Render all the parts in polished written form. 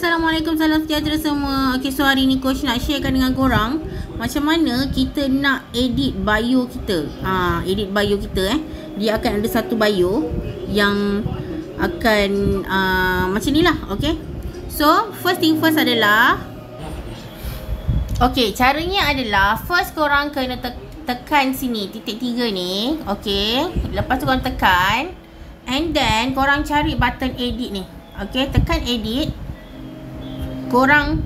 Assalamualaikum, salam sejahtera semua. Okay, so hari ni coach nak sharekan dengan korang macam mana kita nak edit bio kita. Edit bio kita dia akan ada satu bio yang akan macam ni lah. Okay, so first thing first adalah, okay, caranya adalah first korang kena tekan sini titik 3 ni. Okay, lepas tu korang tekan, and then korang cari button edit ni. Okay, tekan edit, korang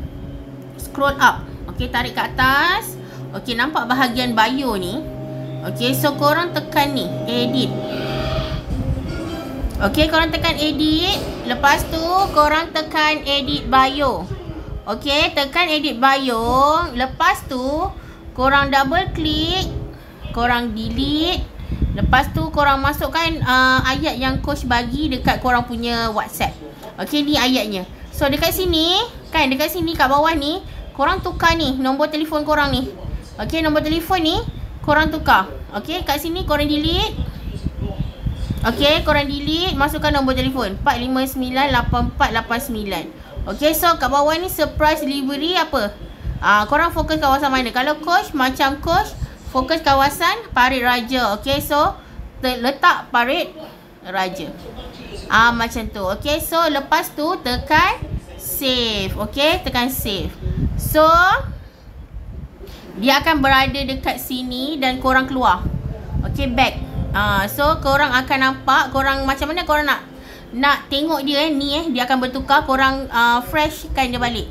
scroll up. Okay, tarik ke atas. Okay, nampak bahagian bio ni. Okay, so korang tekan ni edit. Okay, korang tekan edit. Lepas tu korang tekan edit bio. Okay, tekan edit bio. Lepas tu korang double klik, korang delete. Lepas tu korang masukkan ayat yang coach bagi dekat korang punya WhatsApp. Okay, ni ayatnya. So dekat sini, kan, dekat sini kat bawah ni korang tukar ni nombor telefon korang ni. Okay, nombor telefon ni korang tukar. Okay, kat sini korang delete. Okay, korang delete, masukkan nombor telefon 4598489. Okay, so kat bawah ni surprise delivery apa? Korang fokus kawasan mana? Kalau coach, macam coach fokus kawasan Parit Raja. Okay, so letak Parit Raja. Macam tu. Okay, so lepas tu tekan save. Okay, tekan save. So dia akan berada dekat sini dan korang keluar. Okay, back. So korang akan nampak, korang macam mana korang nak tengok dia ni dia akan bertukar. Korang fresh kan dia balik.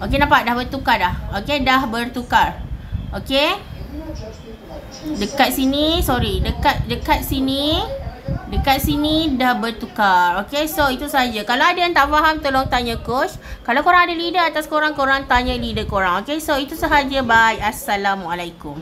Okay, nampak dah bertukar dah. Okay, dah bertukar. Okay, dekat sini, sorry, dekat sini, dekat sini dah bertukar. Okay, so itu saja. Kalau ada yang tak faham, tolong tanya coach. Kalau korang ada leader atas korang, korang tanya leader korang. Okay, so itu sahaja. Bye. Assalamualaikum.